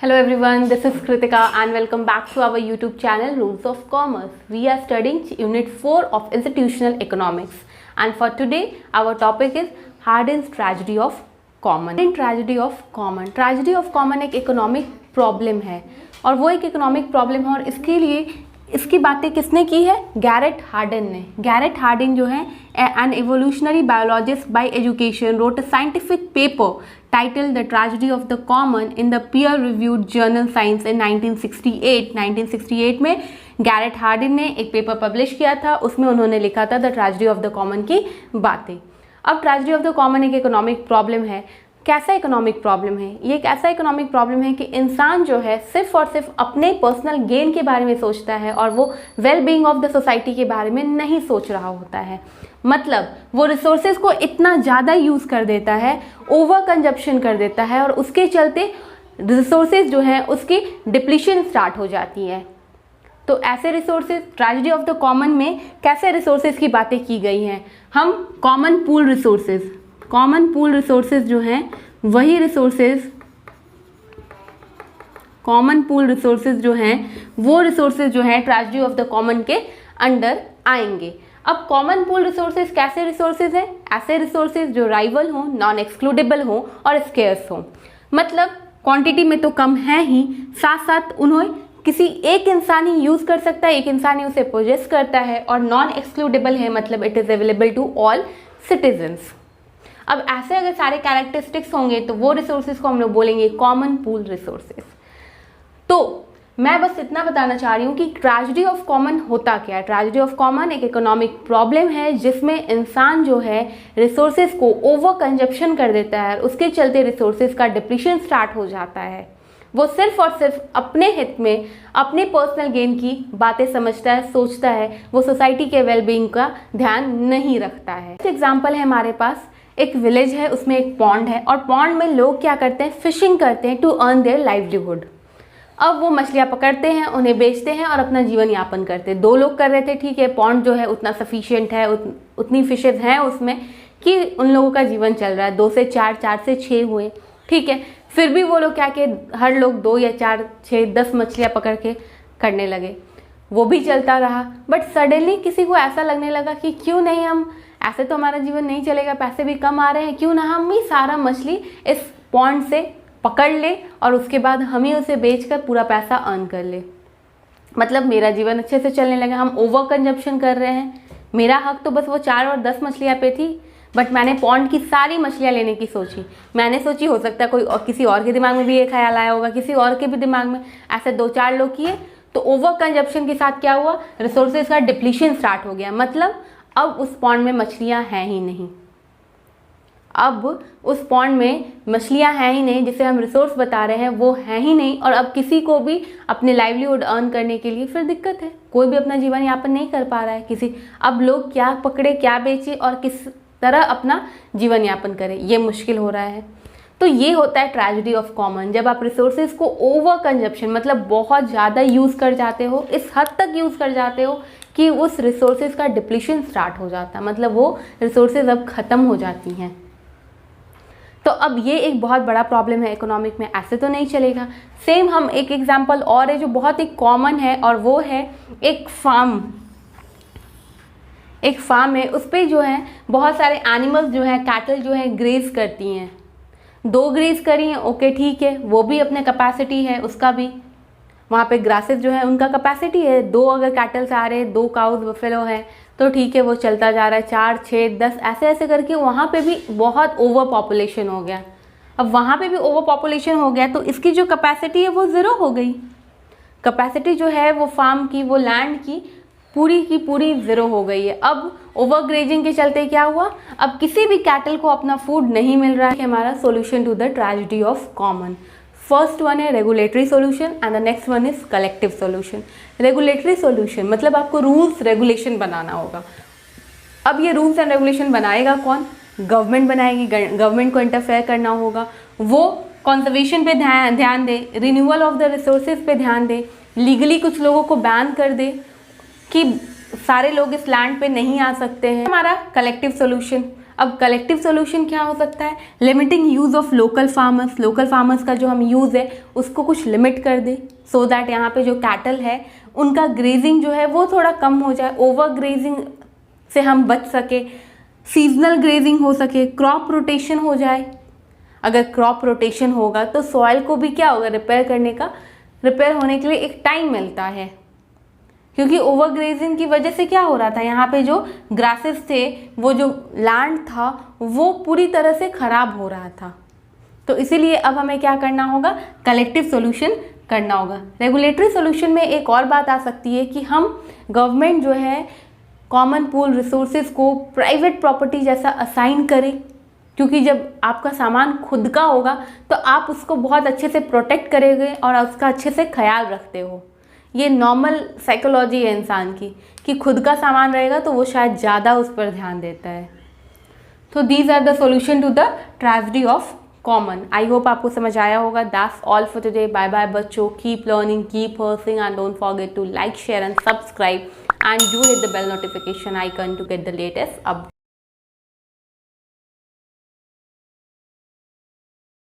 Hello everyone, this is Kritika and welcome back to our YouTube channel Rules of Commerce. We are studying Unit 4 of Institutional Economics and for today our topic is Hardin's Tragedy of Common. Tragedy of Common. Tragedy of Common एक economic problem है और वो एक economic problem है और इसके लिए इसकी बातें किसने की है? गैरेट हार्डिन ने. गैरेट हार्डिन जो है an evolutionary biologist bye education wrote a scientific paper titled The Tragedy of the Common in the peer-reviewed journal Science in 1968. 1968 में गैरेट हार्डिन ने एक पेपर पब्लिश किया था, उसमें उन्होंने लिखा था the tragedy of the common की बातें. अब ट्रेजेडी ऑफ द कॉमन एक इकोनॉमिक प्रॉब्लम है. कैसा इकोनॉमिक प्रॉब्लम है? ये एक ऐसा इकोनॉमिक प्रॉब्लम है कि इंसान जो है सिर्फ और सिर्फ अपने पर्सनल गेन के बारे में सोचता है और वो well being of the society के बारे में नहीं सोच रहा होता है. मतलब वो रिसोर्सेज को इतना ज़्यादा यूज़ कर देता है, ओवर कंजप्शन कर देता है और उसके चलते रिसोर्सेज जो हैं उसकी डिप्लीशन स्टार्ट हो जाती है. तो ऐसे resources tragedy of the common में कैसे रिसोर्सेज की बातें की गई हैं? हम कॉमन पूल रिसोर्सेज जो हैं वही रिसोर्सेज कॉमन पूल रिसोर्सेज जो हैं वो रिसोर्सेज जो हैं ट्रेजेडी ऑफ द कॉमन के अंडर आएंगे. अब कॉमन पूल रिसोर्सेज कैसे रिसोर्सेज हैं? ऐसे रिसोर्सेज जो राइवल हों, नॉन एक्सक्लूडेबल हों और स्केर्स हों. मतलब क्वांटिटी में तो कम है ही, साथ साथ उन्हें किसी एक इंसान ही यूज़ कर सकता है, एक इंसान ही उसे पोजेस करता है और नॉन एक्सक्लूडेबल है, मतलब it is available to all citizens. अब ऐसे अगर सारे कैरेक्टरिस्टिक्स होंगे तो वो रिसोर्सेज को हम लोग बोलेंगे कॉमन पूल रिसोर्सेज. तो मैं बस इतना बताना चाह रही हूँ कि ट्रेजेडी ऑफ कॉमन होता क्या है. ट्रेजेडी ऑफ कॉमन एक इकोनॉमिक प्रॉब्लम है जिसमें इंसान जो है रिसोर्सेज को ओवर कंजप्शन कर देता है और उसके चलते रिसोर्सेज का डिप्लीशन स्टार्ट हो जाता है. वो सिर्फ और सिर्फ अपने हित में, अपने पर्सनल गेन की बातें समझता है, सोचता है, वो सोसाइटी के वेलबींग का ध्यान नहीं रखता है. एग्जाम्पल है हमारे पास, एक विलेज है, उसमें एक पॉन्ड है और पॉन्ड में लोग क्या करते हैं? फिशिंग करते हैं टू अर्न देयर लाइवलीहुड. अब वो मछलियाँ पकड़ते हैं, उन्हें बेचते हैं और अपना जीवन यापन करते हैं. 2 लोग कर रहे थे, ठीक है, पॉन्ड जो है उतना सफिशिएंट है, उतनी फिशेज हैं उसमें कि उन लोगों का जीवन चल रहा है. 2 से 4, 4 से 6 हुए, ठीक है. फिर भी वो लोग क्या कि हर लोग 2 या 4, 6, 10 मछलियाँ पकड़ के करने लगे. वो भी चलता रहा. बट सडनली किसी को ऐसा लगने लगा कि क्यों नहीं, हम ऐसे तो हमारा जीवन नहीं चलेगा, पैसे भी कम आ रहे हैं, क्यों ना हम ही सारा मछली इस पॉन्ड से पकड़ ले और उसके बाद हम ही उसे बेचकर पूरा पैसा अर्न कर ले. मतलब मेरा जीवन अच्छे से चलने लगा. हम ओवर कंजप्शन कर रहे हैं. मेरा हक तो बस वो 4 और 10 मछलियाँ पे थी, बट मैंने पॉन्ड की सारी मछलियाँ लेने की सोची. मैंने सोची हो सकता है कोई और, किसी और के दिमाग में भी ये ख्याल आया होगा, किसी और के भी दिमाग में. ऐसे 2-4 लोग किए तो ओवर कंजप्शन के साथ क्या हुआ? रिसोर्सेज का डिप्लीशन स्टार्ट हो गया. मतलब अब उस पॉन्ड में मछलियाँ हैं ही नहीं. अब उस पॉन्ड में मछलियाँ हैं ही नहीं, जिसे हम रिसोर्स बता रहे हैं वो हैं ही नहीं. और अब किसी को भी अपने लाइवलीहुड अर्न करने के लिए फिर दिक्कत है. कोई भी अपना जीवन यापन नहीं कर पा रहा है. किसी अब लोग क्या पकड़े, क्या बेचे और किस तरह अपना जीवन यापन करें, ये मुश्किल हो रहा है. तो ये होता है ट्रेजेडी ऑफ कॉमन, जब आप रिसोर्सेज को ओवर कंजप्शन, मतलब बहुत ज़्यादा यूज़ कर जाते हो, इस हद तक यूज़ कर जाते हो कि उस रिसोर्सेज का डिप्लीशन स्टार्ट हो जाता है. मतलब वो रिसोर्सेज अब ख़त्म हो जाती हैं. तो अब ये एक बहुत बड़ा प्रॉब्लम है इकोनॉमिक में. ऐसे तो नहीं चलेगा. सेम हम एक एग्जांपल और है जो बहुत ही कॉमन है और वो है एक फार्म है. उस पर जो है बहुत सारे एनिमल्स जो है, कैटल जो है ग्रेज करती हैं. 2 ग्रेज करी हैं, ओके ठीक है, वो भी अपने कैपेसिटी है उसका भी. वहाँ पे ग्रासेस जो है उनका कैपेसिटी है. 2 अगर कैटल्स आ रहे हैं, 2 काउज बफेलो है तो ठीक है, वो चलता जा रहा है. 4, 6, 10 ऐसे ऐसे करके वहाँ पे भी बहुत ओवर पॉपुलेशन हो गया. अब वहाँ पे भी ओवर पॉपुलेशन हो गया तो इसकी जो कैपेसिटी है वो 0 हो गई. कैपेसिटी जो है वो फार्म की, वो लैंड की पूरी 0 हो गई है. अब ओवर ग्रेजिंग के चलते क्या हुआ? अब किसी भी कैटल को अपना फूड नहीं मिल रहा है. हमारा solution to the tragedy of common. First one है regulatory solution and the next one is collective solution. Regulatory solution मतलब आपको रूल्स रेगुलेशन बनाना होगा. अब ये रूल्स एंड रेगुलेशन बनाएगा कौन? गवर्नमेंट बनाएगी. गवर्नमेंट को इंटरफेयर करना होगा. वो कंजर्वेशन पे ध्यान दे, रिन्यूअल ऑफ द रिसोर्सेज पे ध्यान दे, लीगली कुछ लोगों को बैन कर दे कि सारे लोग इस लैंड पे नहीं आ सकते हैं. हमारा कलेक्टिव सोल्यूशन. अब कलेक्टिव सोल्यूशन क्या हो सकता है? Limiting use of local farmers का जो हम यूज़ है उसको कुछ लिमिट कर दें, सो दैट यहाँ पे जो कैटल है उनका ग्रेजिंग जो है वो थोड़ा कम हो जाए, ओवर ग्रेजिंग से हम बच सके, सीजनल ग्रेजिंग हो सके, क्रॉप रोटेशन हो जाए। अगर क्रॉप रोटेशन होगा तो सॉइल को भी क्या होगा, रिपेयर होने के लिए एक टाइम मिलता है, क्योंकि ओवरग्रेजिंग की वजह से क्या हो रहा था, यहाँ पे जो ग्रासेस थे, वो जो लैंड था वो पूरी तरह से खराब हो रहा था। तो इसीलिए अब हमें क्या करना होगा, कलेक्टिव सोल्यूशन करना होगा। रेगुलेटरी सोल्यूशन में एक और बात आ सकती है कि हम गवर्नमेंट जो है कॉमन पूल रिसोर्सेज को प्राइवेट प्रॉपर्टी जैसा असाइन करें, क्योंकि जब आपका सामान खुद का होगा तो आप उसको बहुत अच्छे से प्रोटेक्ट करेंगे और उसका अच्छे से ख्याल रखते हो। ये नॉर्मल साइकोलॉजी है इंसान की कि खुद का सामान रहेगा तो वो शायद ज़्यादा उस पर ध्यान देता है। तो these are the solution to the tragedy of common. I hope आपको समझ आया होगा। That's all for today. Bye bye बच्चों, keep learning, keep rehearsing and don't forget to like, share and subscribe and do hit the bell notification icon to get the latest updates.